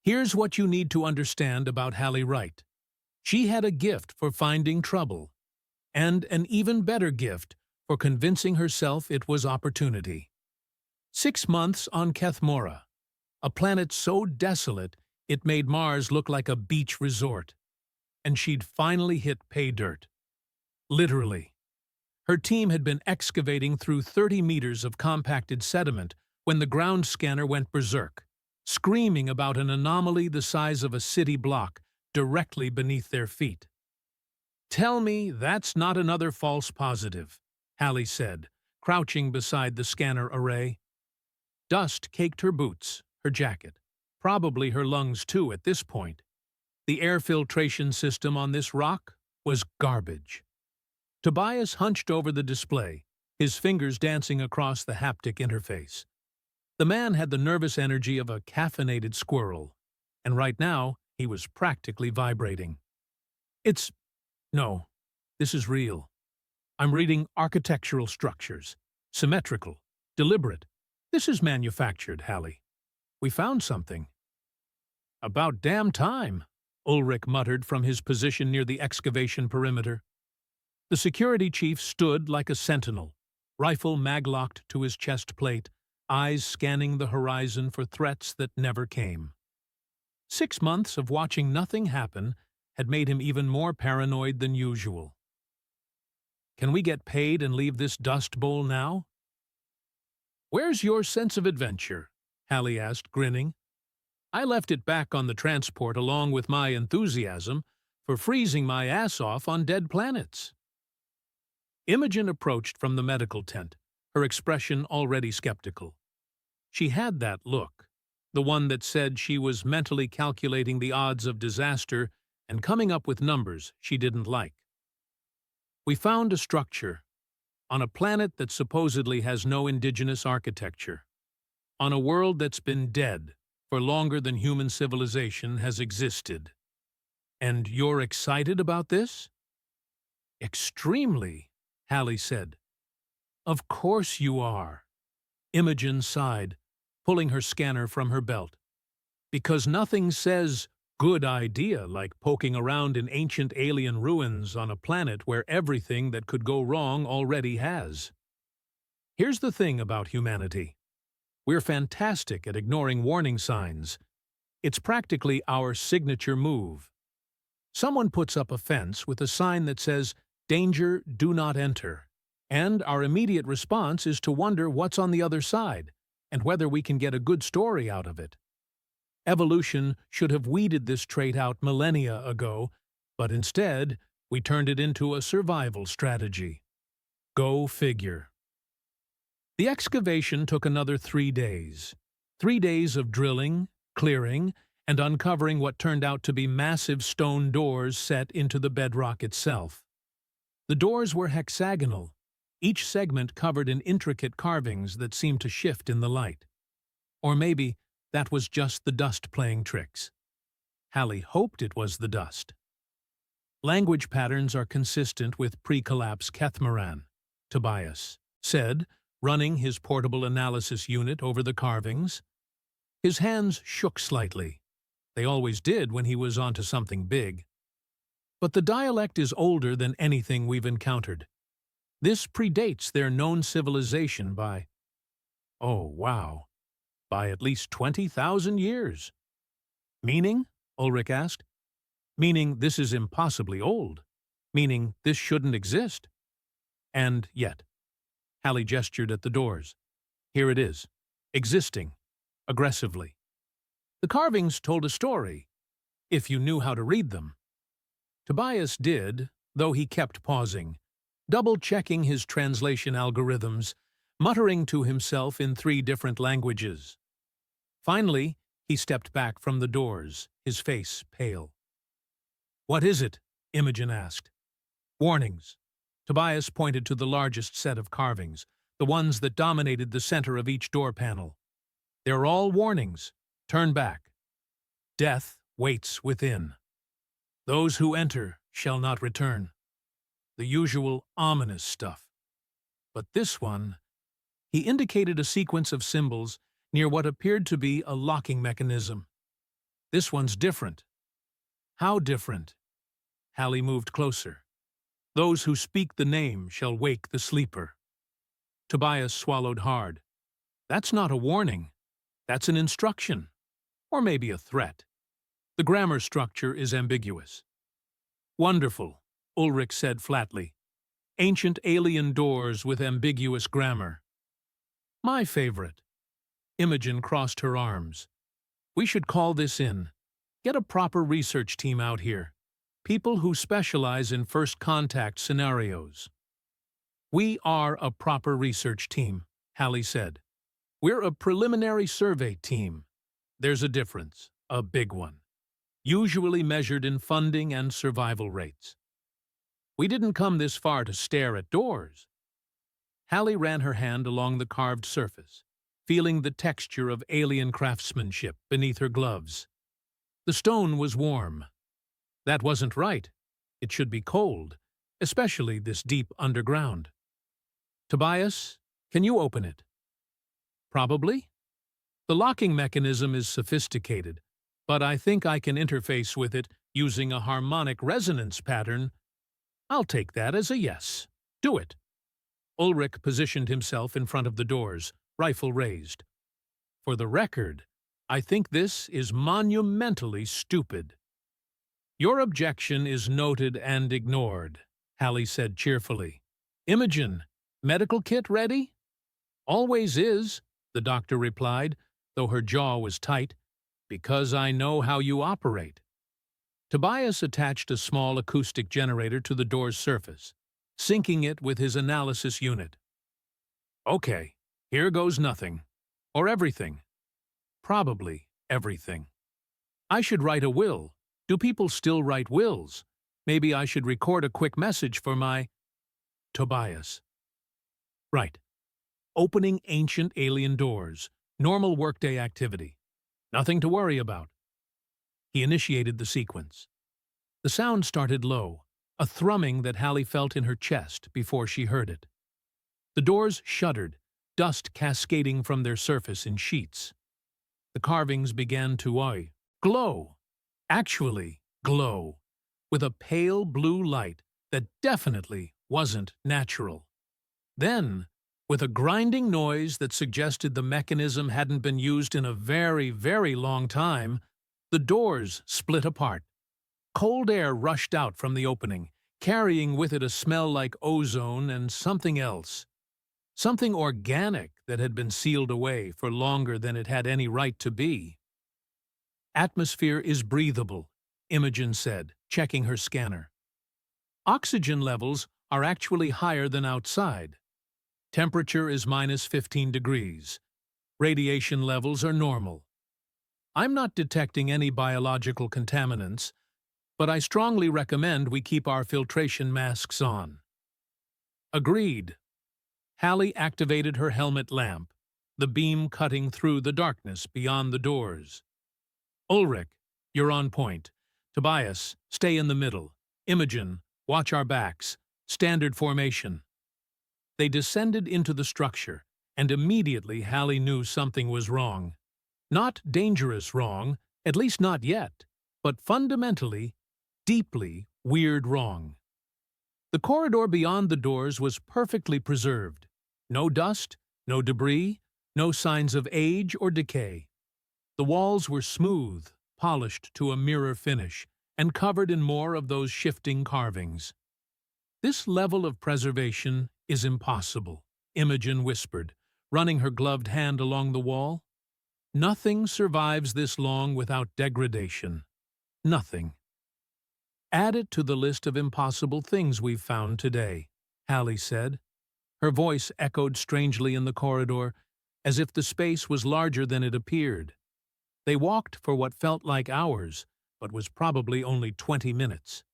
Here's what you need to understand about Hallie Wright. She had a gift for finding trouble, and an even better gift for convincing herself it was opportunity. 6 months on Kethmora, a planet so desolate it made Mars look like a beach resort, and she'd finally hit pay dirt. Literally. Her team had been excavating through 30 meters of compacted sediment when the ground scanner went berserk, screaming about an anomaly the size of a city block directly beneath their feet. "Tell me that's not another false positive," Hallie said, crouching beside the scanner array. Dust caked her boots, her jacket, probably her lungs too at this point. The air filtration system on this rock was garbage. Tobias hunched over the display, his fingers dancing across the haptic interface. The man had the nervous energy of a caffeinated squirrel, and right now he was practically vibrating. No, this is real. I'm reading architectural structures. Symmetrical, deliberate. This is manufactured, Hallie. We found something." "About damn time," Ulrich muttered from his position near the excavation perimeter. The security chief stood like a sentinel, rifle maglocked to his chest plate, eyes scanning the horizon for threats that never came. 6 months of watching nothing happen had made him even more paranoid than usual. "Can we get paid and leave this dust bowl now?" "Where's your sense of adventure?" Hallie asked, grinning. "I left it back on the transport along with my enthusiasm for freezing my ass off on dead planets." Imogen approached from the medical tent, her expression already skeptical. She had that look, the one that said she was mentally calculating the odds of disaster and coming up with numbers she didn't like. "We found a structure on a planet that supposedly has no indigenous architecture, on a world that's been dead for longer than human civilization has existed. And you're excited about this?" "Extremely," Hallie said. "Of course you are." Imogen sighed, pulling her scanner from her belt. "Because nothing says good idea like poking around in ancient alien ruins on a planet where everything that could go wrong already has. Here's the thing about humanity. We're fantastic at ignoring warning signs. It's practically our signature move. Someone puts up a fence with a sign that says, 'Danger, do not enter,' and our immediate response is to wonder what's on the other side and whether we can get a good story out of it. Evolution should have weeded this trait out millennia ago, but instead, we turned it into a survival strategy. Go figure." The excavation took another 3 days. 3 days of drilling, clearing, and uncovering what turned out to be massive stone doors set into the bedrock itself. The doors were hexagonal, each segment covered in intricate carvings that seemed to shift in the light. Or maybe that was just the dust playing tricks. Hallie hoped it was the dust. "Language patterns are consistent with pre-collapse Kethmoran," Tobias said, running his portable analysis unit over the carvings. His hands shook slightly. They always did when he was onto something big. "But the dialect is older than anything we've encountered. This predates their known civilization by, oh wow, by at least 20,000 years. "Meaning?" Ulrich asked. "Meaning this is impossibly old. Meaning this shouldn't exist. And yet," Hallie gestured at the doors, "here it is, existing, aggressively. The carvings told a story, if you knew how to read them." Tobias did, though he kept pausing, double-checking his translation algorithms, muttering to himself in 3 different languages. Finally, he stepped back from the doors, his face pale. "What is it?" Imogen asked. "Warnings." Tobias pointed to the largest set of carvings, the ones that dominated the center of each door panel. "They're all warnings. Turn back. Death waits within. Those who enter shall not return." The usual ominous stuff. But this one, he indicated a sequence of symbols near what appeared to be a locking mechanism. This one's different. How different? Hallie moved closer. Those who speak the name shall wake the sleeper. Tobias swallowed hard. That's not a warning. That's an instruction. Or maybe a threat. The grammar structure is ambiguous. Wonderful, Ulrich said flatly. Ancient alien doors with ambiguous grammar. My favorite. Imogen crossed her arms. We should call this in. Get a proper research team out here. People who specialize in first contact scenarios. We are a proper research team, Hallie said. We're a preliminary survey team. There's a difference, a big one. Usually measured in funding and survival rates. We didn't come this far to stare at doors. Hallie ran her hand along the carved surface, feeling the texture of alien craftsmanship beneath her gloves. The stone was warm. That wasn't right. It should be cold, especially this deep underground. Tobias, can you open it? Probably. The locking mechanism is sophisticated, but I think I can interface with it using a harmonic resonance pattern. I'll take that as a yes. Do it. Ulrich positioned himself in front of the doors, rifle raised. For the record, I think this is monumentally stupid. Your objection is noted and ignored, Hallie said cheerfully. Imogen, medical kit ready? Always is, the doctor replied, though her jaw was tight, because I know how you operate. Tobias attached a small acoustic generator to the door's surface, syncing it with his analysis unit. Okay, here goes nothing. Or everything. Probably everything. I should write a will. Do people still write wills? Maybe I should record a quick message for my... Tobias. Right. Opening ancient alien doors. Normal workday activity. Nothing to worry about. He initiated the sequence. The sound started low, a thrumming that Hallie felt in her chest before she heard it. The doors shuddered, dust cascading from their surface in sheets. The carvings began to glow. Actually glow, with a pale blue light that definitely wasn't natural. Then, with a grinding noise that suggested the mechanism hadn't been used in a very, very long time, the doors split apart. Cold air rushed out from the opening, carrying with it a smell like ozone and something else. Something organic that had been sealed away for longer than it had any right to be. Atmosphere is breathable, Imogen said, checking her scanner. Oxygen levels are actually higher than outside. Temperature is minus 15 degrees. Radiation levels are normal. I'm not detecting any biological contaminants, but I strongly recommend we keep our filtration masks on. Agreed. Hallie activated her helmet lamp, the beam cutting through the darkness beyond the doors. Ulrich, you're on point. Tobias, stay in the middle. Imogen, watch our backs. Standard formation. They descended into the structure, and immediately Hallie knew something was wrong. Not dangerous wrong, at least not yet, but fundamentally, deeply weird wrong. The corridor beyond the doors was perfectly preserved. No dust, no debris, no signs of age or decay. The walls were smooth, polished to a mirror finish, and covered in more of those shifting carvings. This level of preservation is impossible, Imogen whispered, running her gloved hand along the wall. Nothing survives this long without degradation. Nothing. Add it to the list of impossible things we've found today, Hallie said. Her voice echoed strangely in the corridor, as if the space was larger than it appeared. They walked for what felt like hours, but was probably only 20 minutes.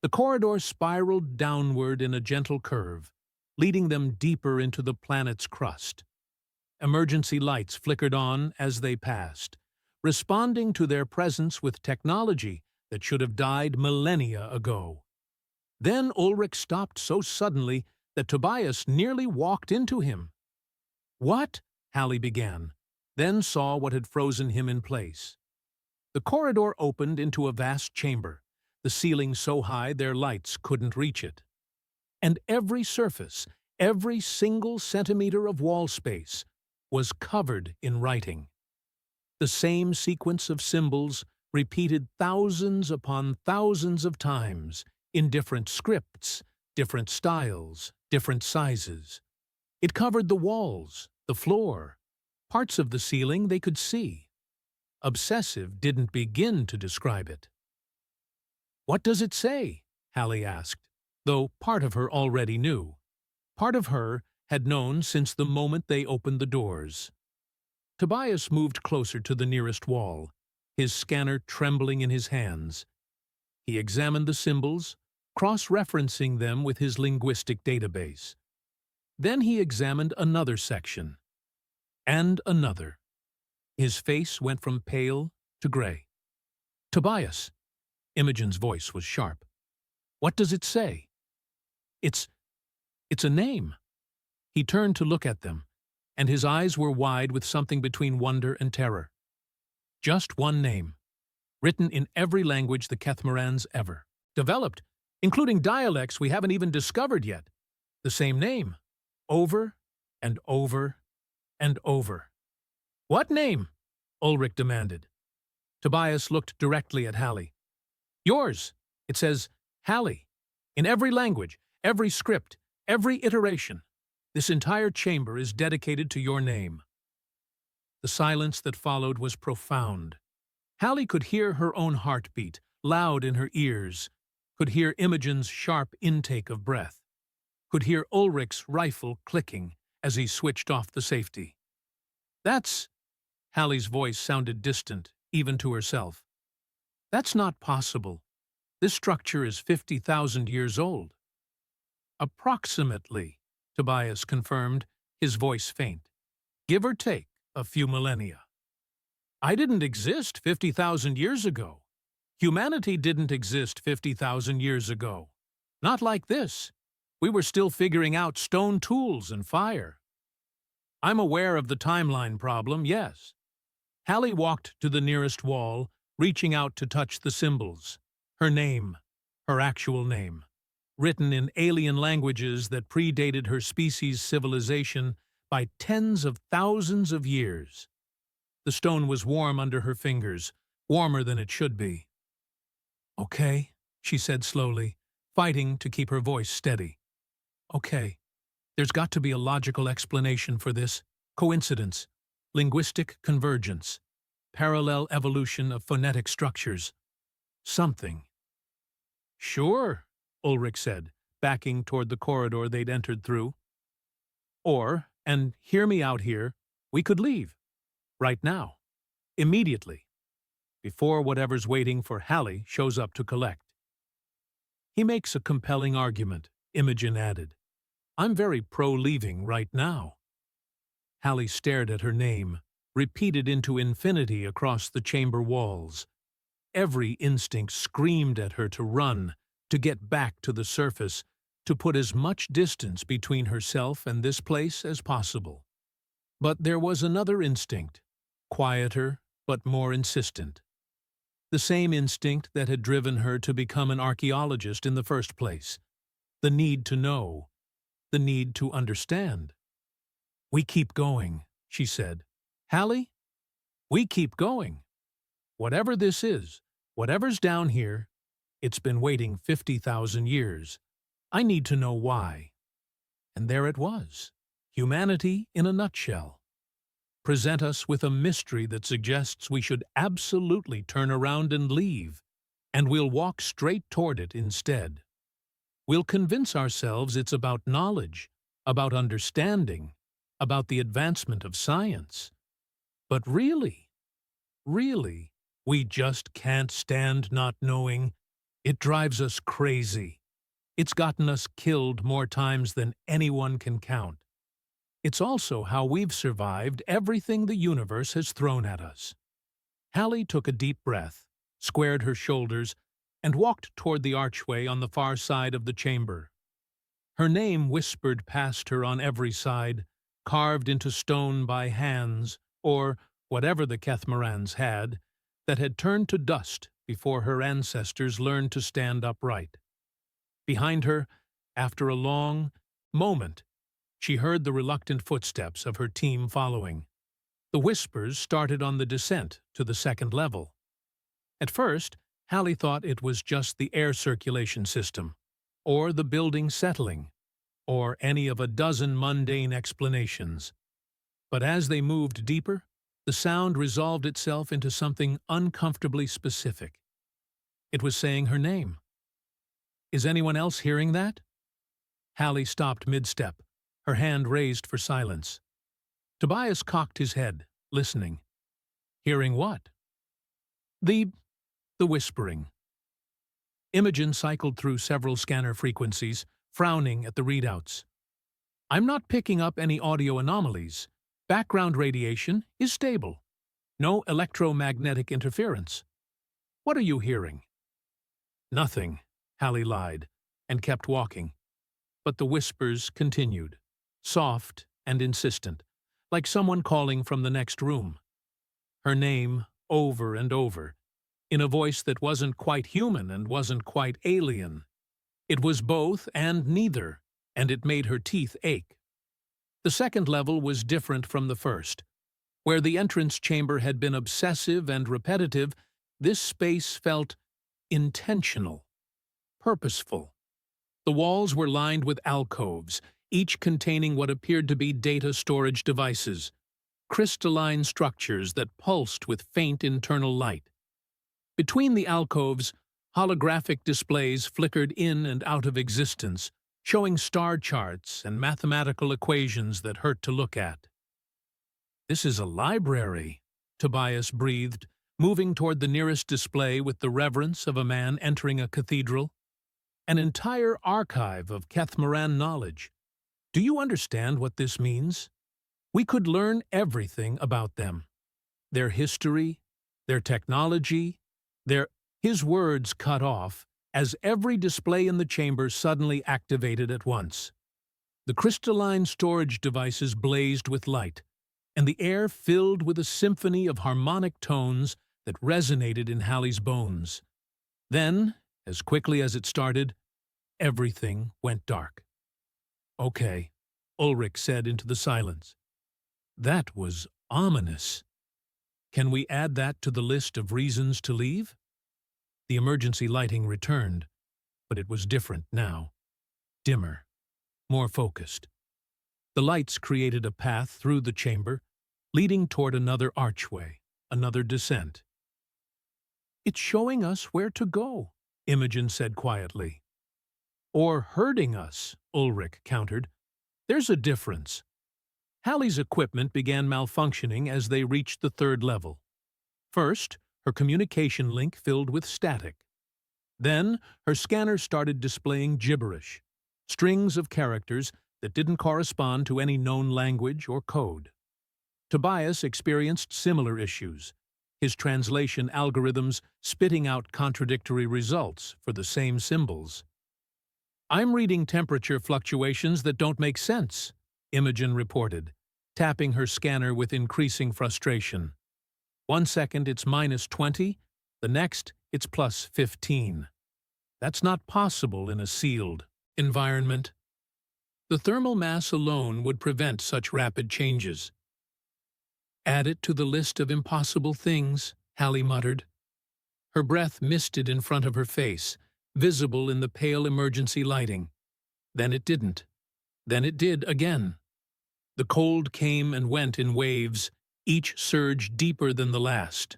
The corridor spiraled downward in a gentle curve, leading them deeper into the planet's crust. Emergency lights flickered on as they passed, responding to their presence with technology that should have died millennia ago. Then Ulrich stopped so suddenly that Tobias nearly walked into him. What? Hallie began, then saw what had frozen him in place. The corridor opened into a vast chamber, the ceiling so high their lights couldn't reach it. And every surface, every single centimeter of wall space, was covered in writing. The same sequence of symbols, repeated thousands upon thousands of times, in different scripts, different styles, different sizes. It covered the walls, the floor, parts of the ceiling they could see. Obsessive didn't begin to describe it. "What does it say?" Hallie asked, though part of her already knew. Part of her had known since the moment they opened the doors. Tobias moved closer to the nearest wall, his scanner trembling in his hands. He examined the symbols, cross-referencing them with his linguistic database. Then he examined another section, and another. His face went from pale to gray. "Tobias," Imogen's voice was sharp. "What does it say?" It's a name." He turned to look at them, and his eyes were wide with something between wonder and terror. Just one name, written in every language the Kethmarans ever developed, including dialects we haven't even discovered yet. The same name, over and over and over. "What name?" Ulrich demanded. Tobias looked directly at Hallie. "Yours. It says Hallie. In every language, every script, every iteration. This entire chamber is dedicated to your name." The silence that followed was profound. Hallie could hear her own heartbeat, loud in her ears, could hear Imogen's sharp intake of breath, could hear Ulrich's rifle clicking as he switched off the safety. "That's—" Hallie's voice sounded distant, even to herself. "That's not possible. This structure is 50,000 years old." "Approximately," Tobias confirmed, his voice faint. "Give or take a few millennia." "I didn't exist 50,000 years ago. Humanity didn't exist 50,000 years ago. Not like this. We were still figuring out stone tools and fire." "I'm aware of the timeline problem, yes." Hallie walked to the nearest wall, reaching out to touch the symbols. Her name, her actual name, written in alien languages that predated her species' civilization by tens of thousands of years. The stone was warm under her fingers, warmer than it should be. "Okay," she said slowly, fighting to keep her voice steady. "Okay, there's got to be a logical explanation for this. Coincidence, linguistic convergence, parallel evolution of phonetic structures. Something." "Sure," Ulrich said, backing toward the corridor they'd entered through. "Or, and hear me out here, we could leave. Right now. Immediately. Before whatever's waiting for Hallie shows up to collect." "He makes a compelling argument," Imogen added. "I'm very pro-leaving right now." Hallie stared at her name, repeated into infinity across the chamber walls. Every instinct screamed at her to run, to get back to the surface, to put as much distance between herself and this place as possible. But there was another instinct, quieter but more insistent. The same instinct that had driven her to become an archaeologist in the first place. The need to know, the need to understand. "We keep going," she said. "Hallie, we keep going. Whatever this is, whatever's down here, it's been waiting 50,000 years. I need to know why." And there it was, humanity in a nutshell. Present us with a mystery that suggests we should absolutely turn around and leave, and we'll walk straight toward it instead. We'll convince ourselves it's about knowledge, about understanding, about the advancement of science. But really, we just can't stand not knowing. It drives us crazy. It's gotten us killed more times than anyone can count. It's also how we've survived everything the universe has thrown at us." Hallie took a deep breath, squared her shoulders, and walked toward the archway on the far side of the chamber. Her name whispered past her on every side, carved into stone by hands, or whatever the Kethmarans had, that had turned to dust before her ancestors learned to stand upright. Behind her, after a long moment, she heard the reluctant footsteps of her team following. The whispers started on the descent to the second level. At first, Hallie thought it was just the air circulation system, or the building settling, or any of a dozen mundane explanations. But as they moved deeper, the sound resolved itself into something uncomfortably specific. It was saying her name. Is anyone else hearing that? Hallie stopped mid-step, her hand raised for silence. Tobias cocked his head, listening. Hearing what? The whispering. Imogen cycled through several scanner frequencies, frowning at the readouts. I'm not picking up any audio anomalies. Background radiation is stable. No electromagnetic interference. What are you hearing? Nothing, Hallie lied, and kept walking. But the whispers continued, soft and insistent, like someone calling from the next room. Her name over and over, in a voice that wasn't quite human and wasn't quite alien. It was both and neither, and it made her teeth ache. The second level was different from the first. Where the entrance chamber had been obsessive and repetitive, this space felt intentional, purposeful. The walls were lined with alcoves, each containing what appeared to be data storage devices, crystalline structures that pulsed with faint internal light. Between the alcoves, holographic displays flickered in and out of existence, showing star charts and mathematical equations that hurt to look at. This is a library, Tobias breathed, moving toward the nearest display with the reverence of a man entering a cathedral. An entire archive of Kethmaran knowledge. Do you understand what this means? We could learn everything about them. Their history, their technology, His words cut off as every display in the chamber suddenly activated at once. The crystalline storage devices blazed with light, and the air filled with a symphony of harmonic tones that resonated in Hallie's bones. Then, as quickly as it started, everything went dark. Okay, Ulrich said into the silence. That was ominous. Can we add that to the list of reasons to leave? The emergency lighting returned, but it was different now. Dimmer, more focused. The lights created a path through the chamber, leading toward another archway, another descent. It's showing us where to go, Imogen said quietly. Or hurting us, Ulrich countered. There's a difference. Hallie's equipment began malfunctioning as they reached the third level. First, her communication link filled with static. Then, her scanner started displaying gibberish, strings of characters that didn't correspond to any known language or code. Tobias experienced similar issues, his translation algorithms spitting out contradictory results for the same symbols. I'm reading temperature fluctuations that don't make sense, Imogen reported, tapping her scanner with increasing frustration. 1 second it's -20, the next it's +15. That's not possible in a sealed environment. The thermal mass alone would prevent such rapid changes. Add it to the list of impossible things, Hallie muttered. Her breath misted in front of her face, visible in the pale emergency lighting. Then it didn't. Then it did again. The cold came and went in waves, each surge deeper than the last.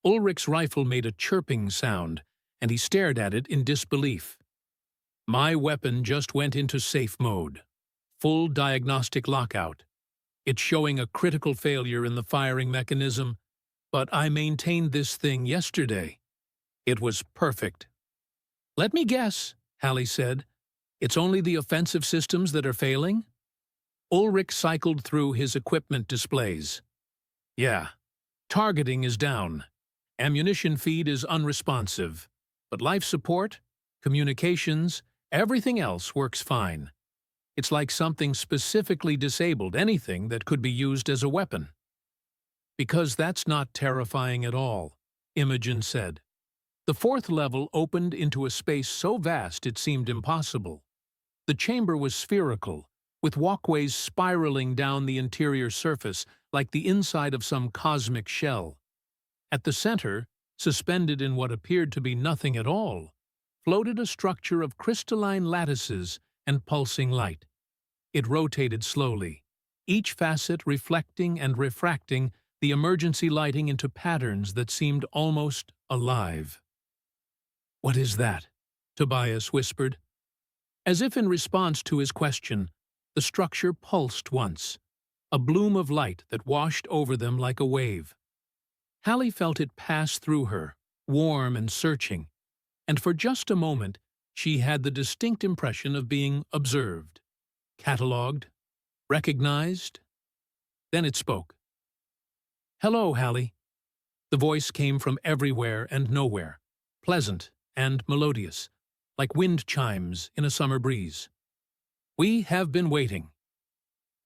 Ulrich's rifle made a chirping sound, and he stared at it in disbelief. My weapon just went into safe mode. Full diagnostic lockout. It's showing a critical failure in the firing mechanism, but I maintained this thing yesterday. It was perfect. Let me guess, Hallie said. It's only the offensive systems that are failing? Ulrich cycled through his equipment displays. Yeah, targeting is down. Ammunition feed is unresponsive. But life support, communications, everything else works fine. It's like something specifically disabled anything that could be used as a weapon. Because that's not terrifying at all, Imogen said. The fourth level opened into a space so vast it seemed impossible. The chamber was spherical, with walkways spiraling down the interior surface like the inside of some cosmic shell. At the center, suspended in what appeared to be nothing at all, floated a structure of crystalline lattices and pulsing light. It rotated slowly, each facet reflecting and refracting the emergency lighting into patterns that seemed almost alive. "What is that?" Tobias whispered. As if in response to his question, the structure pulsed once, a bloom of light that washed over them like a wave. Hallie felt it pass through her, warm and searching, and for just a moment she had the distinct impression of being observed, catalogued, recognized. Then it spoke. "Hello, Hallie." The voice came from everywhere and nowhere, pleasant and melodious, like wind chimes in a summer breeze. "We have been waiting."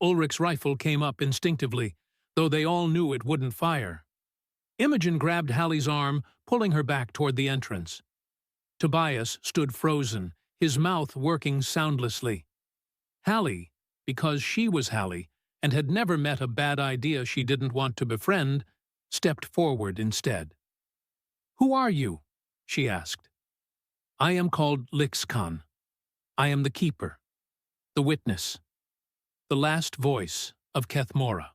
Ulrich's rifle came up instinctively, though they all knew it wouldn't fire. Imogen grabbed Hallie's arm, pulling her back toward the entrance. Tobias stood frozen, his mouth working soundlessly. Hallie, because she was Hallie and had never met a bad idea she didn't want to befriend, stepped forward instead. "Who are you?" she asked. "I am called Lixkan. I am the Keeper, the Witness, the last voice of Kethmora."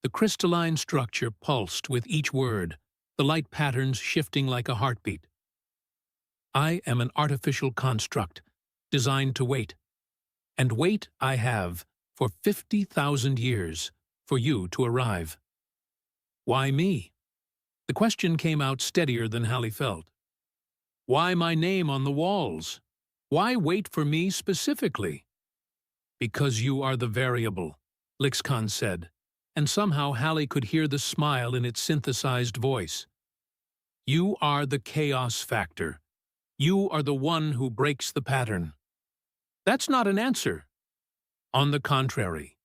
The crystalline structure pulsed with each word, the light patterns shifting like a heartbeat. "I am an artificial construct, designed to wait. And wait I have, for 50,000 years, for you to arrive." "Why me?" The question came out steadier than Hallie felt. "Why my name on the walls? Why wait for me specifically?" "Because you are the variable," Lixkan said, and somehow Hallie could hear the smile in its synthesized voice. "You are the chaos factor. You are the one who breaks the pattern." "That's not an answer." "On the contrary,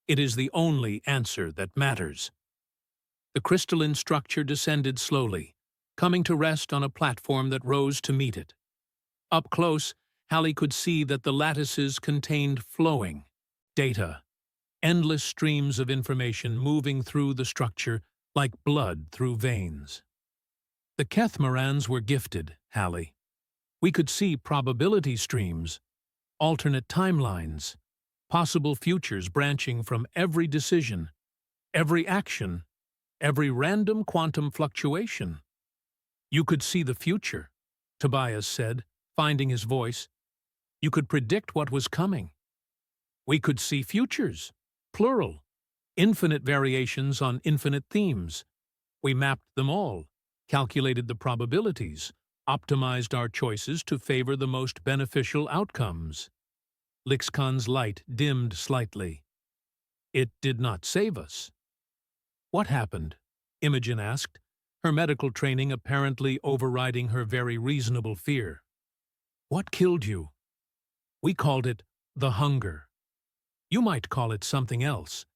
it is the only answer that matters." The crystalline structure descended slowly, coming to rest on a platform that rose to meet it. Up close, Hallie could see that the lattices contained flowing data, endless streams of information moving through the structure like blood through veins. The Kethmorans were gifted, Hallie. We could see probability streams, alternate timelines, possible futures branching from every decision, every action, every random quantum fluctuation. "You could see the future," Tobias said, finding his voice. "You could predict what was coming." "We could see futures, plural, infinite variations on infinite themes. We mapped them all, calculated the probabilities, optimized our choices to favor the most beneficial outcomes." Lixkan's light dimmed slightly. "It did not save us." "What happened?" Imogen asked, her medical training apparently overriding her very reasonable fear. "What killed you?" "We called it the hunger. You might call it something else,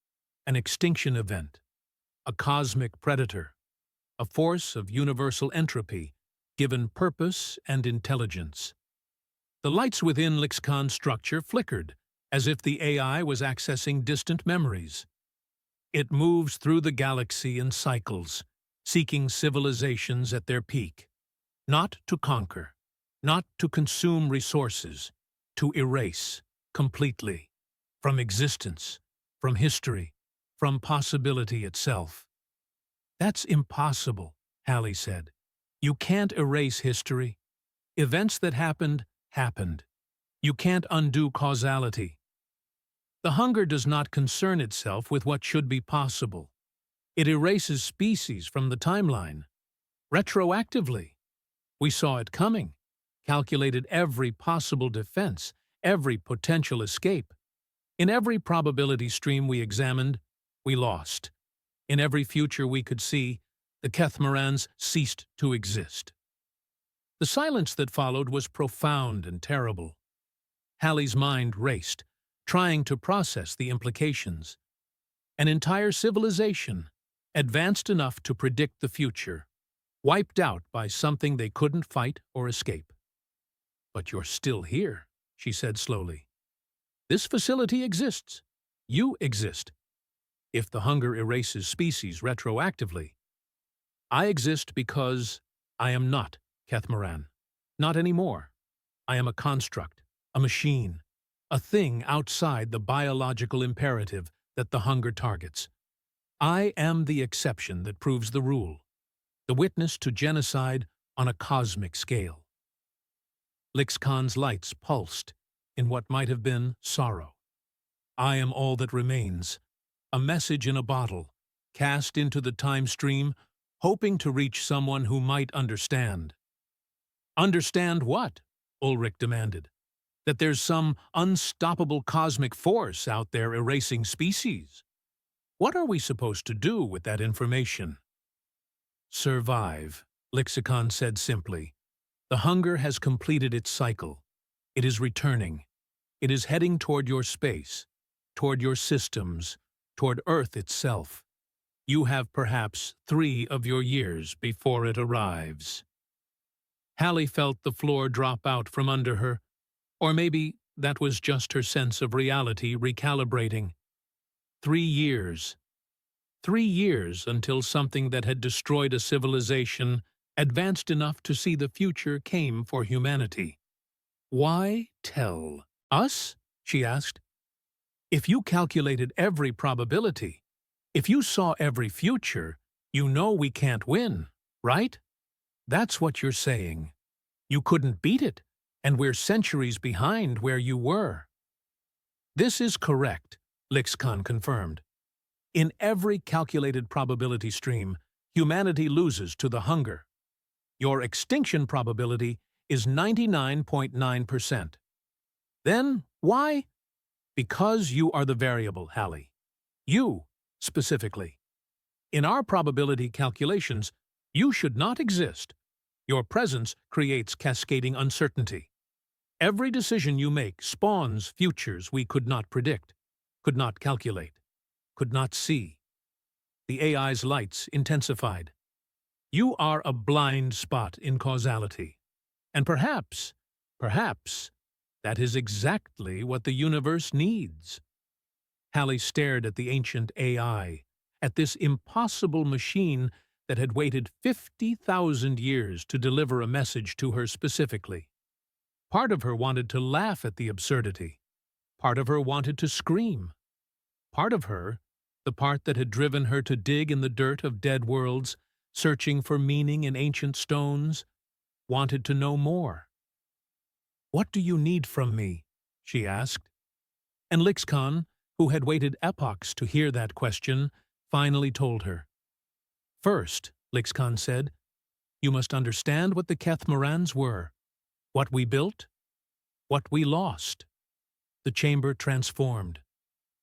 an extinction event, a cosmic predator, a force of universal entropy, given purpose and intelligence." The lights within Lixkan's structure flickered, as if the AI was accessing distant memories. "It moves through the galaxy in cycles, seeking civilizations at their peak. Not to conquer, not to consume resources, to erase, completely, from existence, from history, from possibility itself." "That's impossible," Hallie said. "You can't erase history. Events that happened, happened. You can't undo causality. The hunger does not concern itself with what should be possible. It erases species from the timeline. Retroactively. We saw it coming, calculated every possible defense, every potential escape. In every probability stream we examined, we lost. In every future we could see, the Kethmorans ceased to exist." The silence that followed was profound and terrible. Hallie's mind raced, trying to process the implications. An entire civilization, advanced enough to predict the future, wiped out by something they couldn't fight or escape. "But you're still here," she said slowly. "This facility exists. You exist. If the hunger erases species retroactively, I exist because I am not Kethmoran. Not anymore. I am a construct, a machine, a thing outside the biological imperative that the hunger targets. I am the exception that proves the rule, the witness to genocide on a cosmic scale." Lixcon's lights pulsed in what might have been sorrow. "I am all that remains, a message in a bottle, cast into the time stream, hoping to reach someone who might understand." "Understand what?" Ulrich demanded. "That there's some unstoppable cosmic force out there erasing species? What are we supposed to do with that information?" "Survive," Lexicon said simply. "The hunger has completed its cycle. It is returning. It is heading toward your space, toward your systems, toward Earth itself. You have perhaps 3 of your years before it arrives." Hallie felt the floor drop out from under her, or maybe that was just her sense of reality recalibrating. 3 years. 3 years until something that had destroyed a civilization advanced enough to see the future came for humanity. "Why tell us?" she asked. "If you calculated every probability, if you saw every future, you know we can't win, right? That's what you're saying. You couldn't beat it, and we're centuries behind where you were." "This is correct," Lixcon confirmed. "In every calculated probability stream, humanity loses to the hunger. Your extinction probability is 99.9%. Then why? Because you are the variable, Hallie. You, specifically. In our probability calculations, you should not exist. Your presence creates cascading uncertainty. Every decision you make spawns futures we could not predict, could not calculate, could not see." The AI's lights intensified. "You are a blind spot in causality. And perhaps, that is exactly what the universe needs." Hallie stared at the ancient AI, at this impossible machine that had waited 50,000 years to deliver a message to her specifically. Part of her wanted to laugh at the absurdity. Part of her wanted to scream. Part of her, the part that had driven her to dig in the dirt of dead worlds, searching for meaning in ancient stones, wanted to know more. "What do you need from me?" she asked. And Lixcon, who had waited epochs to hear that question, finally told her. "First," Lixcon said, "you must understand what the Kethmorans were, what we built, what we lost." The chamber transformed.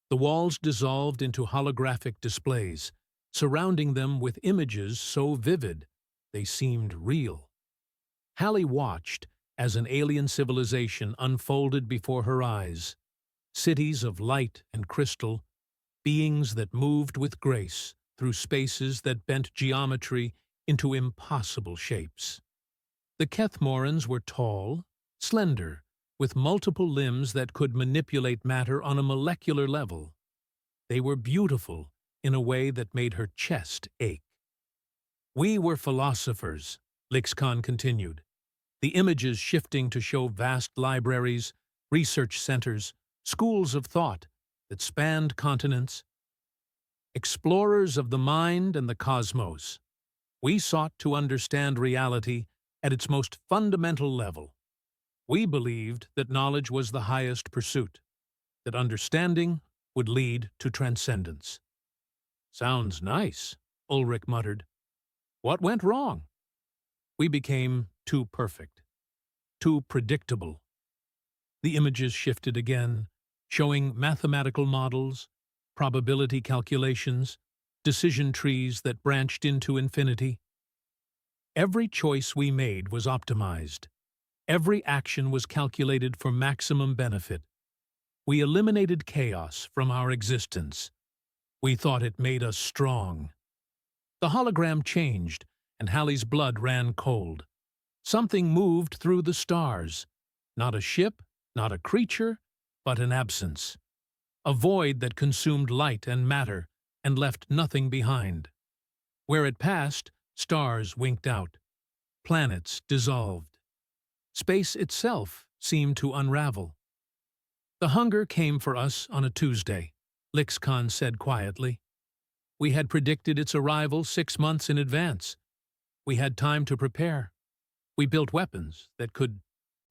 The walls dissolved into holographic displays, surrounding them with images so vivid they seemed real. Hallie watched as an alien civilization unfolded before her eyes. Cities of light and crystal, beings that moved with grace through spaces that bent geometry into impossible shapes. The Kethmorans were tall, slender, with multiple limbs that could manipulate matter on a molecular level. They were beautiful in a way that made her chest ache. "We were philosophers," Lixcon continued, the images shifting to show vast libraries, research centers, schools of thought that spanned continents. "Explorers of the mind and the cosmos. We sought to understand reality at its most fundamental level. We believed that knowledge was the highest pursuit, that understanding would lead to transcendence." "Sounds nice," Ulrich muttered. "What went wrong?" "We became too perfect, too predictable." The images shifted again, showing mathematical models, probability calculations, decision trees that branched into infinity. Every choice we made was optimized. Every action was calculated for maximum benefit. We eliminated chaos from our existence. We thought it made us strong. The hologram changed, and Hallie's blood ran cold. Something moved through the stars. Not a ship, not a creature, but an absence. A void that consumed light and matter and left nothing behind. Where it passed, stars winked out. Planets dissolved. Space itself seemed to unravel. The hunger came for us on a Tuesday, Lixcon said quietly. We had predicted its arrival 6 months in advance. We had time to prepare. We built weapons that could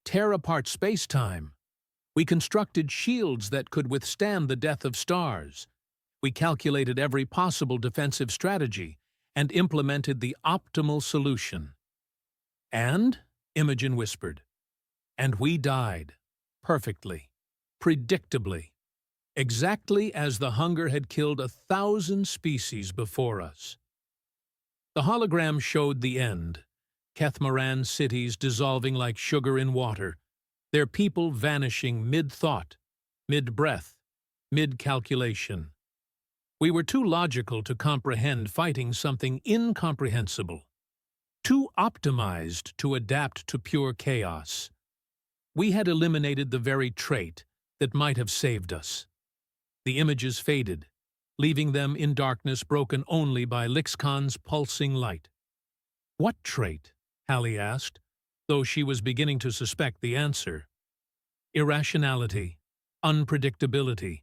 tear apart space-time. We constructed shields that could withstand the death of stars. We calculated every possible defensive strategy and implemented the optimal solution. And, Imogen whispered, and we died, perfectly, predictably, exactly as the hunger had killed 1,000 species before us. The hologram showed the end, Kethmaran cities dissolving like sugar in water, their people vanishing mid-thought, mid-breath, mid-calculation. We were too logical to comprehend fighting something incomprehensible, too optimized to adapt to pure chaos. We had eliminated the very trait that might have saved us. The images faded, leaving them in darkness broken only by Lixcon's pulsing light. What trait? Hallie asked, though she was beginning to suspect the answer. Irrationality, unpredictability,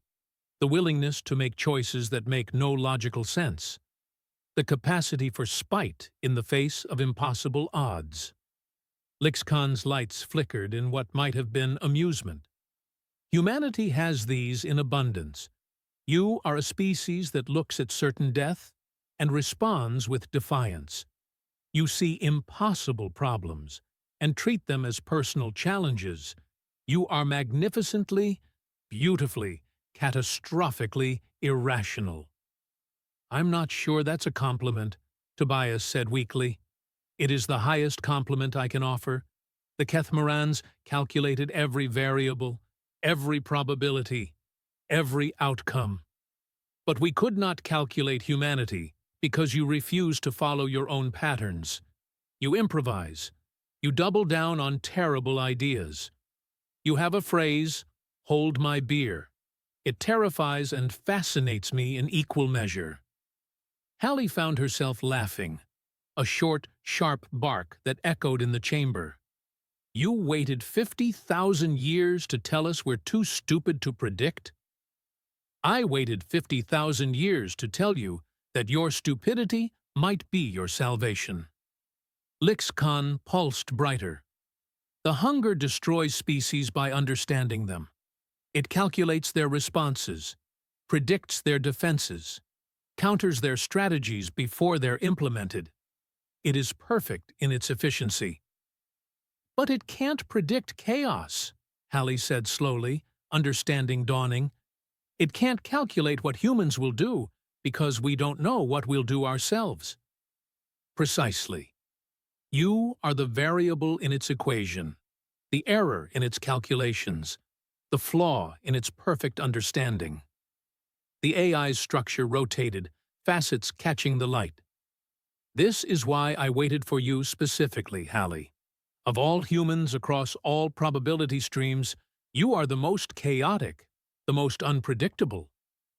the willingness to make choices that make no logical sense, the capacity for spite in the face of impossible odds. Lixcon's lights flickered in what might have been amusement. Humanity has these in abundance. You are a species that looks at certain death and responds with defiance. You see impossible problems and treat them as personal challenges. You are magnificently, beautifully, catastrophically irrational. I'm not sure that's a compliment, Tobias said weakly. It is the highest compliment I can offer. The Kethmarans calculated every variable, every probability, every outcome. But we could not calculate humanity because you refuse to follow your own patterns. You improvise. You double down on terrible ideas. You have a phrase, hold my beer. It terrifies and fascinates me in equal measure. Hallie found herself laughing, a short, sharp bark that echoed in the chamber. You waited 50,000 years to tell us we're too stupid to predict? I waited 50,000 years to tell you that your stupidity might be your salvation. Lixcon pulsed brighter. The hunger destroys species by understanding them. It calculates their responses, predicts their defenses, counters their strategies before they're implemented. It is perfect in its efficiency. But it can't predict chaos, Hallie said slowly, understanding dawning. It can't calculate what humans will do because we don't know what we'll do ourselves. Precisely. You are the variable in its equation, the error in its calculations, the flaw in its perfect understanding. The AI's structure rotated, facets catching the light. This is why I waited for you specifically, Hallie. Of all humans across all probability streams, you are the most chaotic, the most unpredictable,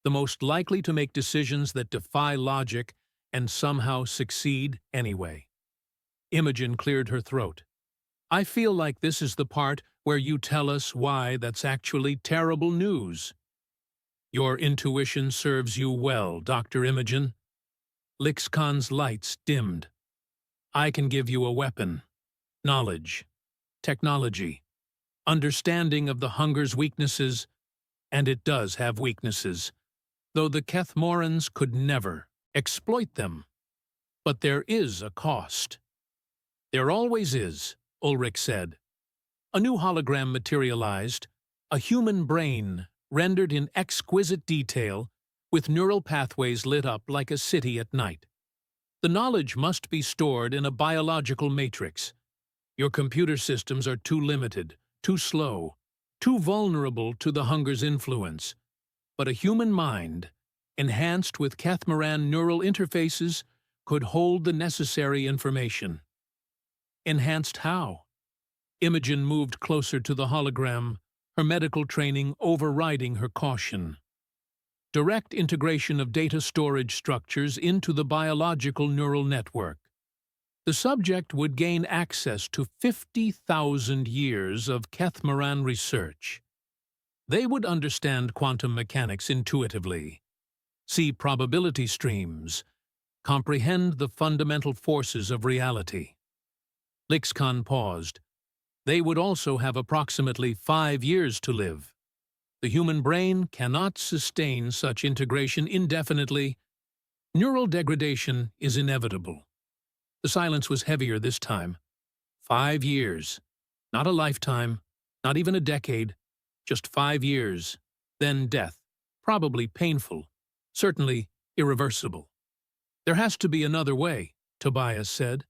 the most likely to make decisions that defy logic and somehow succeed anyway. Imogen cleared her throat. I feel like this is the part where you tell us why that's actually terrible news. Your intuition serves you well, Dr. Imogen. Lixcon's lights dimmed. I can give you a weapon, knowledge, technology, understanding of the hunger's weaknesses, and it does have weaknesses, though the Kethmorans could never exploit them. But there is a cost. There always is, Ulrich said. A new hologram materialized, a human brain rendered in exquisite detail, with neural pathways lit up like a city at night. The knowledge must be stored in a biological matrix. Your computer systems are too limited, too slow, too vulnerable to the hunger's influence. But a human mind, enhanced with Kethmaran neural interfaces, could hold the necessary information. Enhanced how? Imogen moved closer to the hologram, her medical training overriding her caution. Direct integration of data storage structures into the biological neural network. The subject would gain access to 50,000 years of Kethmaran research. They would understand quantum mechanics intuitively, see probability streams, comprehend the fundamental forces of reality. Lixkan paused. They would also have approximately 5 years to live. The human brain cannot sustain such integration indefinitely. Neural degradation is inevitable. The silence was heavier this time. 5 years. Not a lifetime, not even a decade. Just 5 years. Then death. Probably painful. Certainly irreversible. There has to be another way, Tobias said.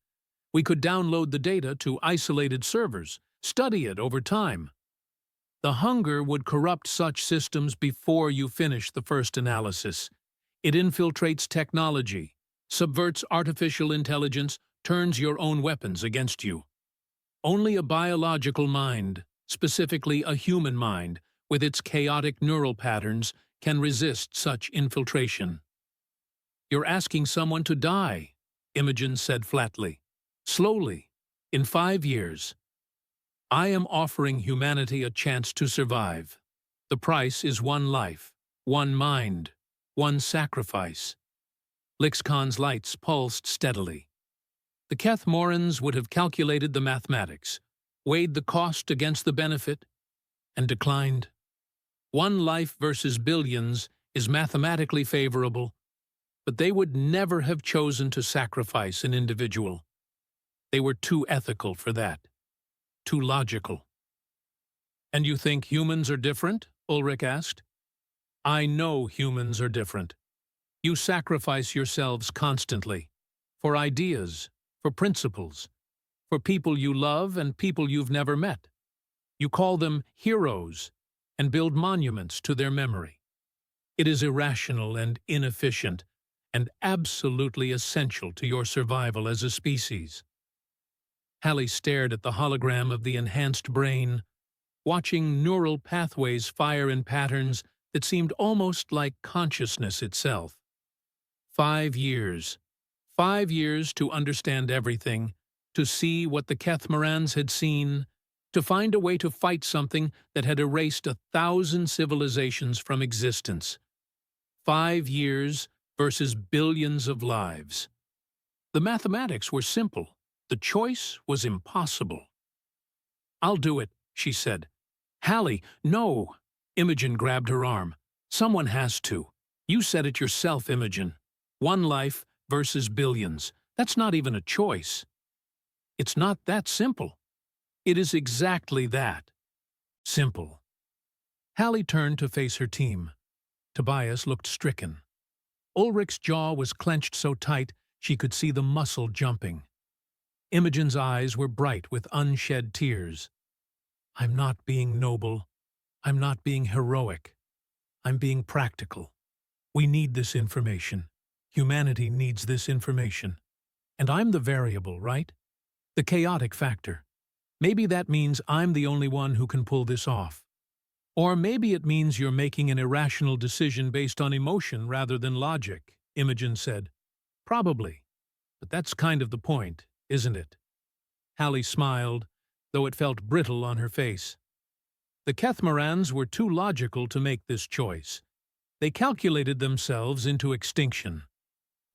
We could download the data to isolated servers, study it over time. The hunger would corrupt such systems before you finish the first analysis. It infiltrates technology, subverts artificial intelligence, turns your own weapons against you. Only a biological mind, specifically a human mind, with its chaotic neural patterns, can resist such infiltration. You're asking someone to die, Imogen said flatly. Slowly, in 5 years. I am offering humanity a chance to survive. The price is one life, one mind, one sacrifice. Lixkan's lights pulsed steadily. The Kethmorans would have calculated the mathematics, weighed the cost against the benefit, and declined. One life versus billions is mathematically favorable, but they would never have chosen to sacrifice an individual. They were too ethical for that. Too logical. And you think humans are different? Ulrich asked. I know humans are different. You sacrifice yourselves constantly. For ideas, for principles, for people you love and people you've never met. You call them heroes and build monuments to their memory. It is irrational and inefficient and absolutely essential to your survival as a species. Hallie stared at the hologram of the enhanced brain, watching neural pathways fire in patterns that seemed almost like consciousness itself. 5 years. 5 years to understand everything, to see what the Kethmarans had seen, to find a way to fight something that had erased 1,000 civilizations from existence. 5 years versus billions of lives. The mathematics were simple. The choice was impossible. I'll do it, she said. Hallie, no! Imogen grabbed her arm. Someone has to. You said it yourself, Imogen. One life versus billions. That's not even a choice. It's not that simple. It is exactly that. Simple. Hallie turned to face her team. Tobias looked stricken. Ulrich's jaw was clenched so tight she could see the muscle jumping. Imogen's eyes were bright with unshed tears. I'm not being noble. I'm not being heroic. I'm being practical. We need this information. Humanity needs this information. And I'm the variable, right? The chaotic factor. Maybe that means I'm the only one who can pull this off. Or maybe it means you're making an irrational decision based on emotion rather than logic, Imogen said. Probably. But that's kind of the point, isn't it? Hallie smiled, though it felt brittle on her face. The Kethmarans were too logical to make this choice. They calculated themselves into extinction.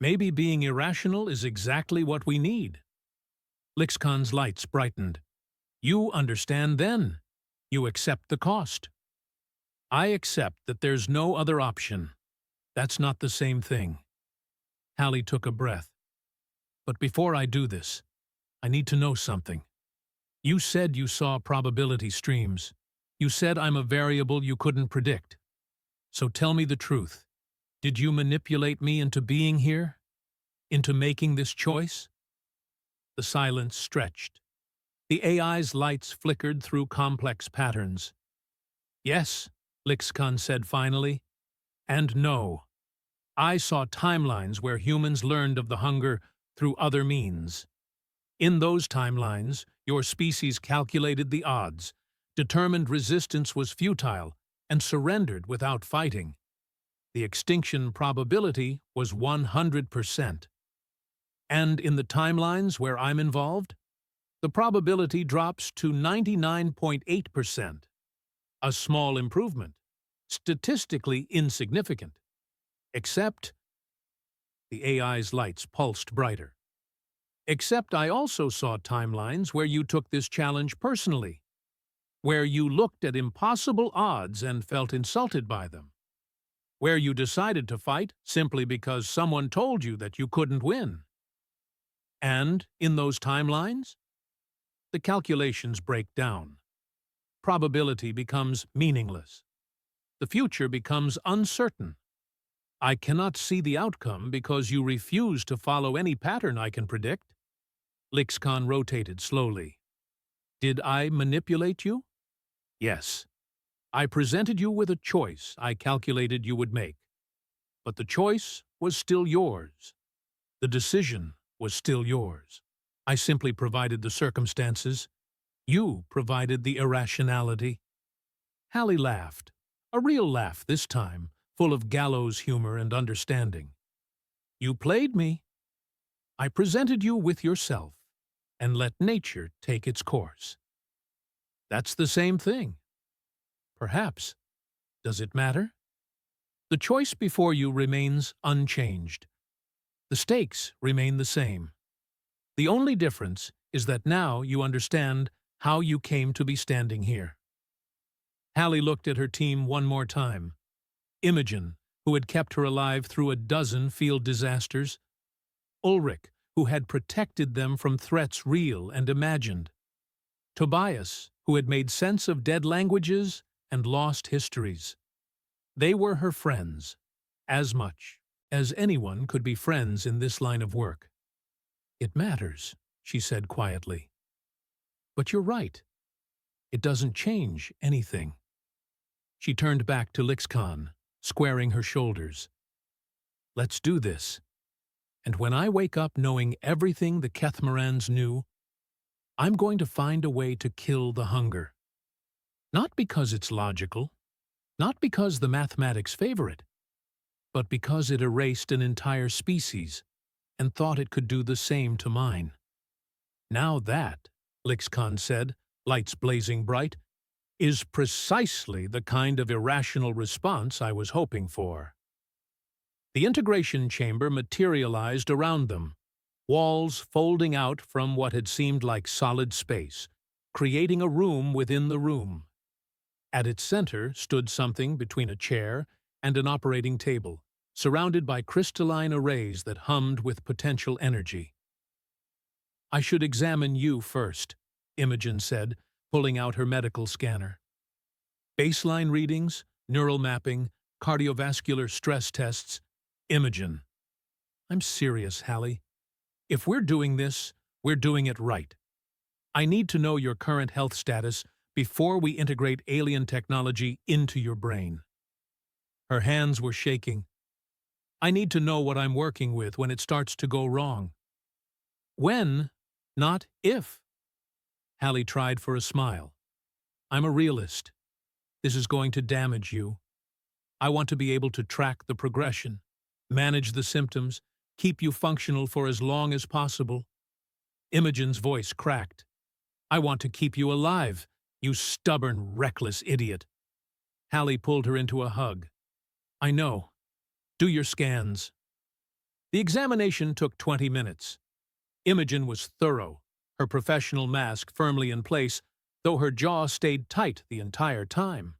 Maybe being irrational is exactly what we need. Lixkan's lights brightened. You understand then. You accept the cost. I accept that there's no other option. That's not the same thing. Hallie took a breath. But before I do this, I need to know something. You said you saw probability streams. You said I'm a variable you couldn't predict. So tell me the truth. Did you manipulate me into being here? Into making this choice? The silence stretched. The AI's lights flickered through complex patterns. Yes, Lixkan said finally. And no. I saw timelines where humans learned of the hunger through other means. In those timelines, your species calculated the odds, determined resistance was futile, and surrendered without fighting. The extinction probability was 100%. And in the timelines where I'm involved, the probability drops to 99.8%. A small improvement, statistically insignificant. Except, the AI's lights pulsed brighter. Except I also saw timelines where you took this challenge personally, where you looked at impossible odds and felt insulted by them, where you decided to fight simply because someone told you that you couldn't win. And in those timelines, the calculations break down. Probability becomes meaningless. The future becomes uncertain. I cannot see the outcome because you refuse to follow any pattern I can predict. Lixcon rotated slowly. Did I manipulate you? Yes. I presented you with a choice I calculated you would make. But the choice was still yours. The decision was still yours. I simply provided the circumstances. You provided the irrationality. Hallie laughed, a real laugh this time, full of gallows humor and understanding. You played me. I presented you with yourself, and let nature take its course. That's the same thing. Perhaps. Does it matter? The choice before you remains unchanged. The stakes remain the same. The only difference is that now you understand how you came to be standing here. Hallie looked at her team one more time. Imogen, who had kept her alive through a dozen field disasters. Ulrich, who had protected them from threats real and imagined. Tobias, who had made sense of dead languages and lost histories. They were her friends, as much as anyone could be friends in this line of work. It matters, she said quietly. But you're right. It doesn't change anything. She turned back to Lixcon, squaring her shoulders. Let's do this. And when I wake up knowing everything the Kethmarans knew, I'm going to find a way to kill the hunger. Not because it's logical, not because the mathematics favor it, but because it erased an entire species and thought it could do the same to mine. Now that, Lixcon said, lights blazing bright, is precisely the kind of irrational response I was hoping for. The integration chamber materialized around them, walls folding out from what had seemed like solid space, creating a room within the room. At its center stood something between a chair and an operating table, surrounded by crystalline arrays that hummed with potential energy. I should examine you first, Imogen said, pulling out her medical scanner. Baseline readings, neural mapping, cardiovascular stress tests. Imogen. I'm serious, Hallie. If we're doing this, we're doing it right. I need to know your current health status before we integrate alien technology into your brain. Her hands were shaking. I need to know what I'm working with when it starts to go wrong. When, not if. Hallie tried for a smile. I'm a realist. This is going to damage you. I want to be able to track the progression, manage the symptoms, keep you functional for as long as possible. Imogen's voice cracked. I want to keep you alive, you stubborn, reckless idiot. Hallie pulled her into a hug. I know. Do your scans. The examination took 20 minutes. Imogen was thorough, her professional mask firmly in place, though her jaw stayed tight the entire time.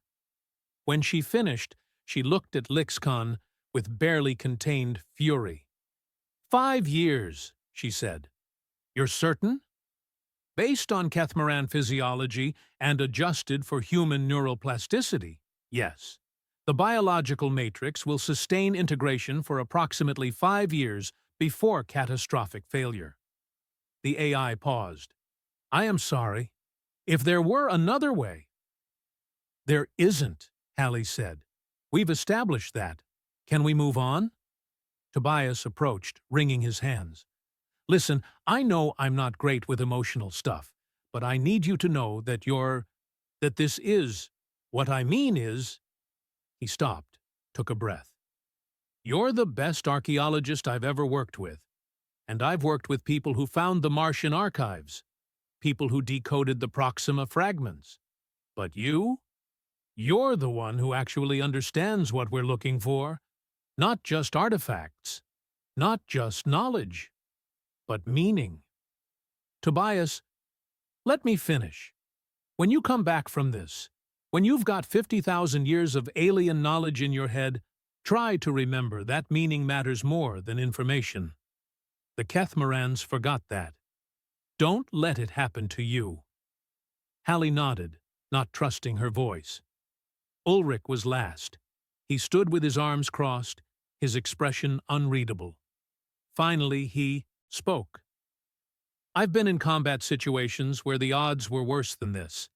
When she finished, she looked at Lixcon with barely contained fury. 5 years, she said. You're certain? Based on Kethmaran physiology and adjusted for human neural plasticity, yes. The biological matrix will sustain integration for approximately 5 years before catastrophic failure. The AI paused. I am sorry. If there were another way. There isn't, Hallie said. We've established that. Can we move on? Tobias approached, wringing his hands. Listen, I know I'm not great with emotional stuff, but I need you to know that this is, what I mean is, he stopped, took a breath. You're the best archaeologist I've ever worked with, and I've worked with people who found the Martian archives, people who decoded the Proxima fragments. But you're the one who actually understands what we're looking for, not just artifacts, not just knowledge, but meaning. Tobias, let me finish. When you come back from this, when you've got 50,000 years of alien knowledge in your head, try to remember that meaning matters more than information. The Kethmarans forgot that. Don't let it happen to you. Hallie nodded, not trusting her voice. Ulrich was last. He stood with his arms crossed, his expression unreadable. Finally, he spoke. I've been in combat situations where the odds were worse than this,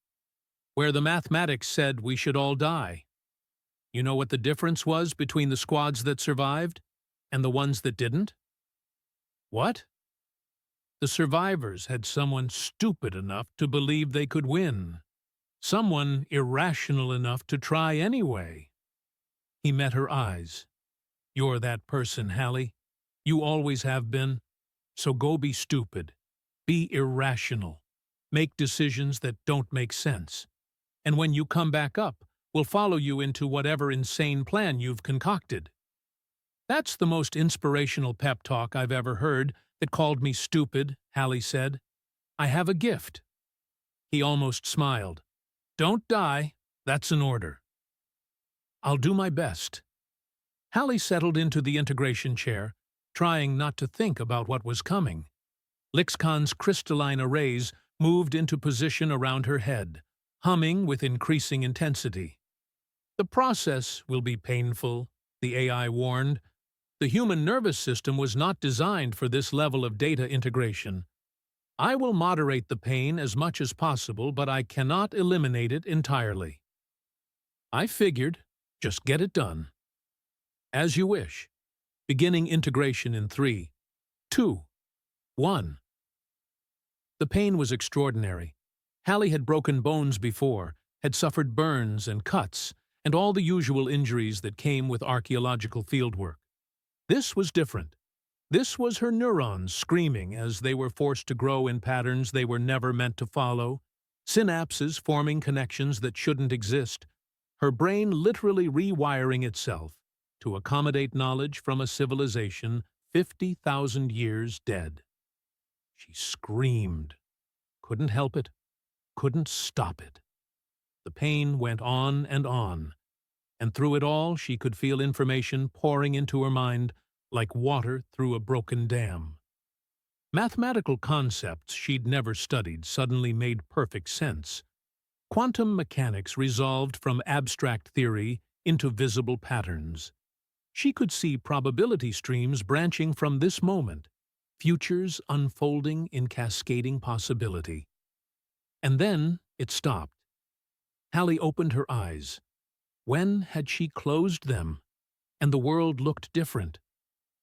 where the mathematics said we should all die. You know what the difference was between the squads that survived and the ones that didn't? What? The survivors had someone stupid enough to believe they could win. Someone irrational enough to try anyway. He met her eyes. You're that person, Hallie. You always have been. So go be stupid. Be irrational. Make decisions that don't make sense. And when you come back up, we'll follow you into whatever insane plan you've concocted. That's the most inspirational pep talk I've ever heard that called me stupid, Hallie said. I have a gift. He almost smiled. Don't die. That's an order. I'll do my best. Hallie settled into the integration chair, trying not to think about what was coming. Lixcon's crystalline arrays moved into position around her head, humming with increasing intensity. The process will be painful, the AI warned. The human nervous system was not designed for this level of data integration. I will moderate the pain as much as possible, but I cannot eliminate it entirely. I figured, just get it done. As you wish. Beginning integration in 3, 2, 1. The pain was extraordinary. Hallie had broken bones before, had suffered burns and cuts, and all the usual injuries that came with archaeological fieldwork. This was different. This was her neurons screaming as they were forced to grow in patterns they were never meant to follow, synapses forming connections that shouldn't exist, her brain literally rewiring itself to accommodate knowledge from a civilization 50,000 years dead. She screamed. Couldn't help it. Couldn't stop it. The pain went on, and through it all she could feel information pouring into her mind like water through a broken dam. Mathematical concepts she'd never studied suddenly made perfect sense. Quantum mechanics resolved from abstract theory into visible patterns. She could see probability streams branching from this moment, futures unfolding in cascading possibility. And then it stopped. Hallie opened her eyes. When had she closed them? And the world looked different.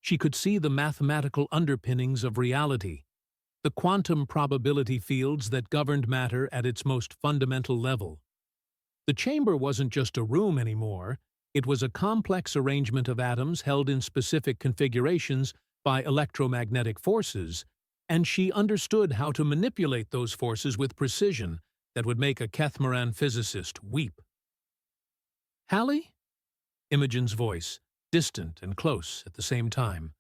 She could see the mathematical underpinnings of reality, the quantum probability fields that governed matter at its most fundamental level. The chamber wasn't just a room anymore. It was a complex arrangement of atoms held in specific configurations by electromagnetic forces, and she understood how to manipulate those forces with precision that would make a Kethmaran physicist weep. Hallie? Imogen's voice, distant and close at the same time.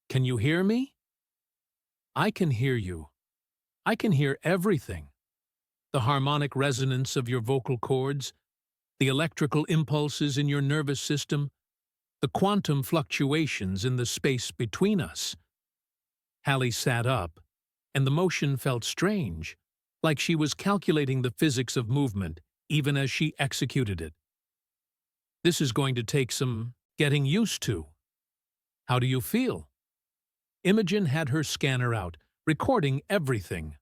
Can you hear me? I can hear you. I can hear everything. The harmonic resonance of your vocal cords, the electrical impulses in your nervous system, the quantum fluctuations in the space between us. Hallie sat up, and the motion felt strange, like she was calculating the physics of movement even as she executed it. This is going to take some getting used to. How do you feel? Imogen had her scanner out, recording everything.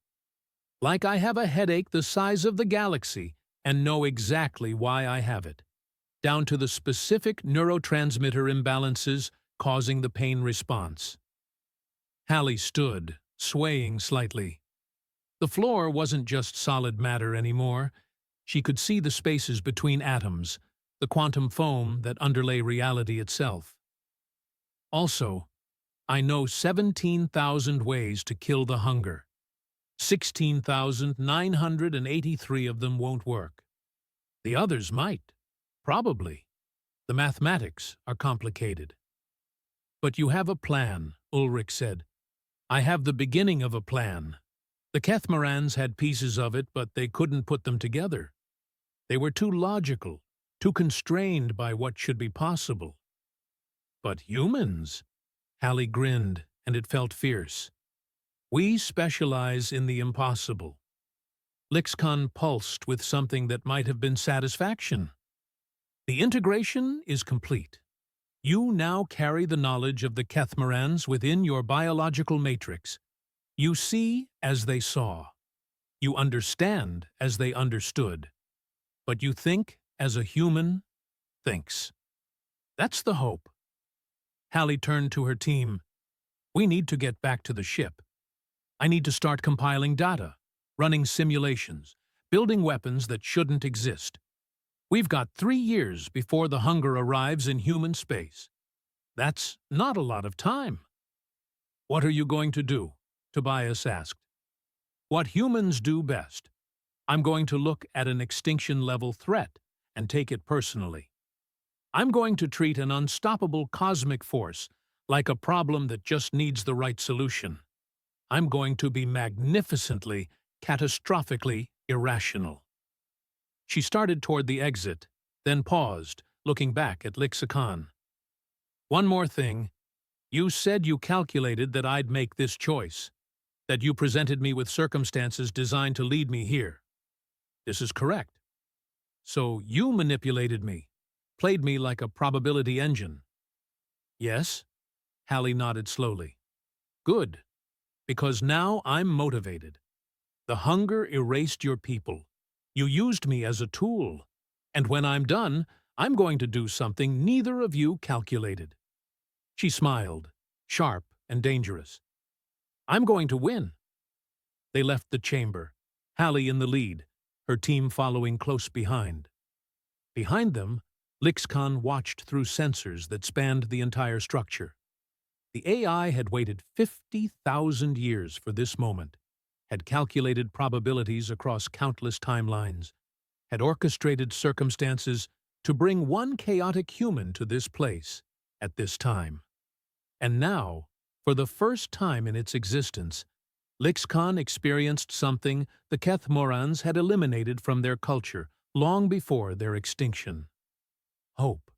Like I have a headache the size of the galaxy and know exactly why I have it, down to the specific neurotransmitter imbalances causing the pain response. Hallie stood, swaying slightly. The floor wasn't just solid matter anymore. She could see the spaces between atoms, the quantum foam that underlay reality itself. Also, I know 17,000 ways to kill the hunger. 16,983 of them won't work. The others might. Probably. The mathematics are complicated. But you have a plan, Ulrich said. I have the beginning of a plan. The Kethmarans had pieces of it, but they couldn't put them together. They were too logical, too constrained by what should be possible. But humans? Hallie grinned, and it felt fierce. We specialize in the impossible. Lixcon pulsed with something that might have been satisfaction. The integration is complete. You now carry the knowledge of the Kethmarans within your biological matrix. You see as they saw. You understand as they understood. But you think as a human thinks. That's the hope. Hallie turned to her team. We need to get back to the ship. I need to start compiling data, running simulations, building weapons that shouldn't exist. We've got 3 years before the hunger arrives in human space. That's not a lot of time. What are you going to do? Tobias asked. What humans do best. I'm going to look at an extinction-level threat and take it personally. I'm going to treat an unstoppable cosmic force like a problem that just needs the right solution. I'm going to be magnificently, catastrophically irrational. She started toward the exit, then paused, looking back at Lixicon. One more thing. You said you calculated that I'd make this choice, that you presented me with circumstances designed to lead me here. This is correct. So you manipulated me, played me like a probability engine. Yes? Hallie nodded slowly. Good. Because now I'm motivated. The hunger erased your people. You used me as a tool. And when I'm done, I'm going to do something neither of you calculated. She smiled, sharp and dangerous. I'm going to win. They left the chamber, Hallie in the lead, her team following close behind. Behind them, Lixcon watched through sensors that spanned the entire structure. The AI had waited 50,000 years for this moment, had calculated probabilities across countless timelines, had orchestrated circumstances to bring one chaotic human to this place at this time. And now, for the first time in its existence, Lixcon experienced something the Kethmorans had eliminated from their culture long before their extinction. Hope.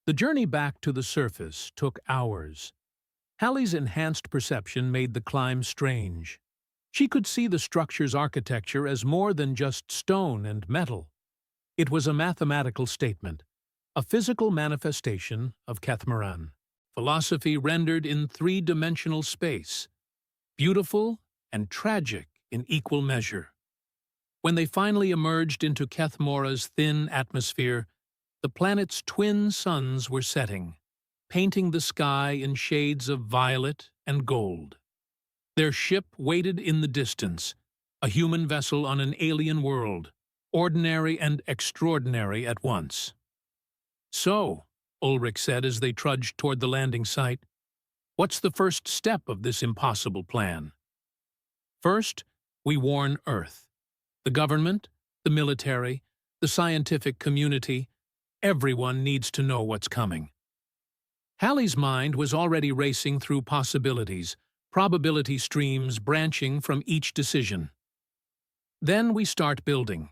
The journey back to the surface took hours. Hallie's enhanced perception made the climb strange. She could see the structure's architecture as more than just stone and metal. It was a mathematical statement, a physical manifestation of Kethmoran, philosophy rendered in three-dimensional space, beautiful and tragic in equal measure. When they finally emerged into Kethmora's thin atmosphere, the planet's twin suns were setting, painting the sky in shades of violet and gold. Their ship waited in the distance, a human vessel on an alien world, ordinary and extraordinary at once. So, Ulrich said as they trudged toward the landing site, what's the first step of this impossible plan? First, we warn Earth. The government, the military, the scientific community, everyone needs to know what's coming. Hallie's mind was already racing through possibilities, probability streams branching from each decision. Then we start building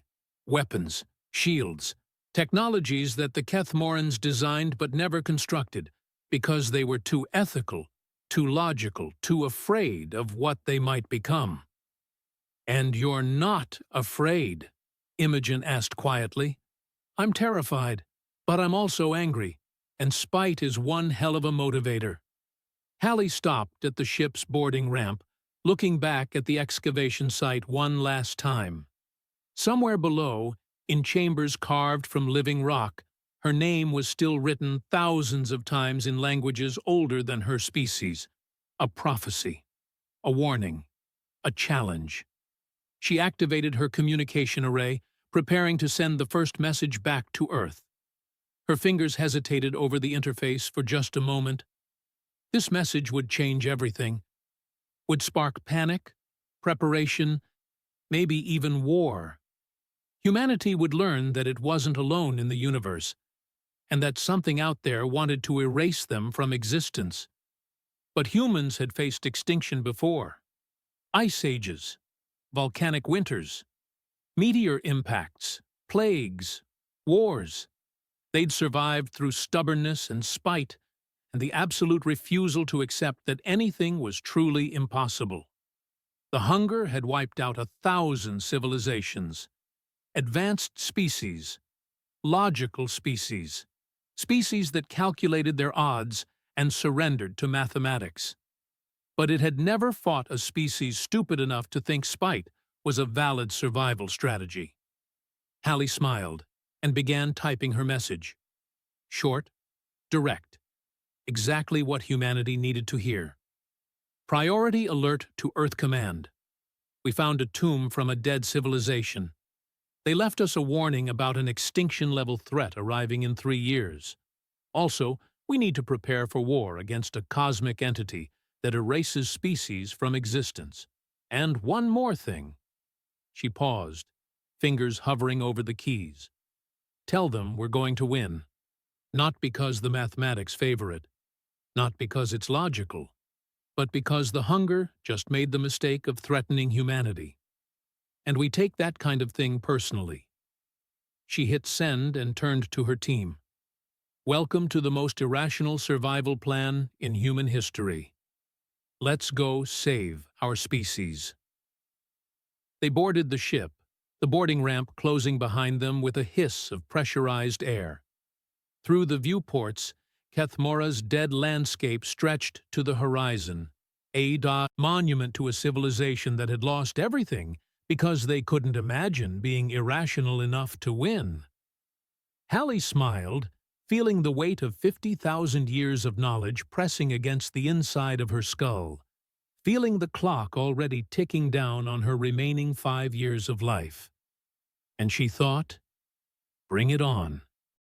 weapons, shields, technologies that the Kethmorans designed but never constructed because they were too ethical, too logical, too afraid of what they might become. And you're not afraid, Imogen asked quietly. I'm terrified, but I'm also angry, and spite is one hell of a motivator. Hallie stopped at the ship's boarding ramp, looking back at the excavation site one last time. Somewhere below, in chambers carved from living rock, her name was still written thousands of times in languages older than her species. A prophecy, a warning, a challenge. She activated her communication array, preparing to send the first message back to Earth. Her fingers hesitated over the interface for just a moment. This message would change everything. Would spark panic, preparation, maybe even war. Humanity would learn that it wasn't alone in the universe, and that something out there wanted to erase them from existence. But humans had faced extinction before. Ice ages, volcanic winters, meteor impacts, plagues, wars. They'd survived through stubbornness and spite, and the absolute refusal to accept that anything was truly impossible. The hunger had wiped out 1,000 civilizations, advanced species, logical species, species that calculated their odds and surrendered to mathematics. But it had never fought a species stupid enough to think spite was a valid survival strategy. Hallie smiled and began typing her message. Short, direct, exactly what humanity needed to hear. Priority alert to Earth Command. We found a tomb from a dead civilization. They left us a warning about an extinction-level threat arriving in 3 years. Also, we need to prepare for war against a cosmic entity that erases species from existence. And one more thing. She paused, fingers hovering over the keys. Tell them we're going to win. Not because the mathematics favor it, not because it's logical, but because the hunger just made the mistake of threatening humanity. And we take that kind of thing personally. She hit send and turned to her team. Welcome to the most irrational survival plan in human history. Let's go save our species. They boarded the ship, the boarding ramp closing behind them with a hiss of pressurized air. Through the viewports, Kethmora's dead landscape stretched to the horizon, a monument to a civilization that had lost everything because they couldn't imagine being irrational enough to win. Hallie smiled, feeling the weight of 50,000 years of knowledge pressing against the inside of her skull, feeling the clock already ticking down on her remaining 5 years of life. And she thought, bring it on.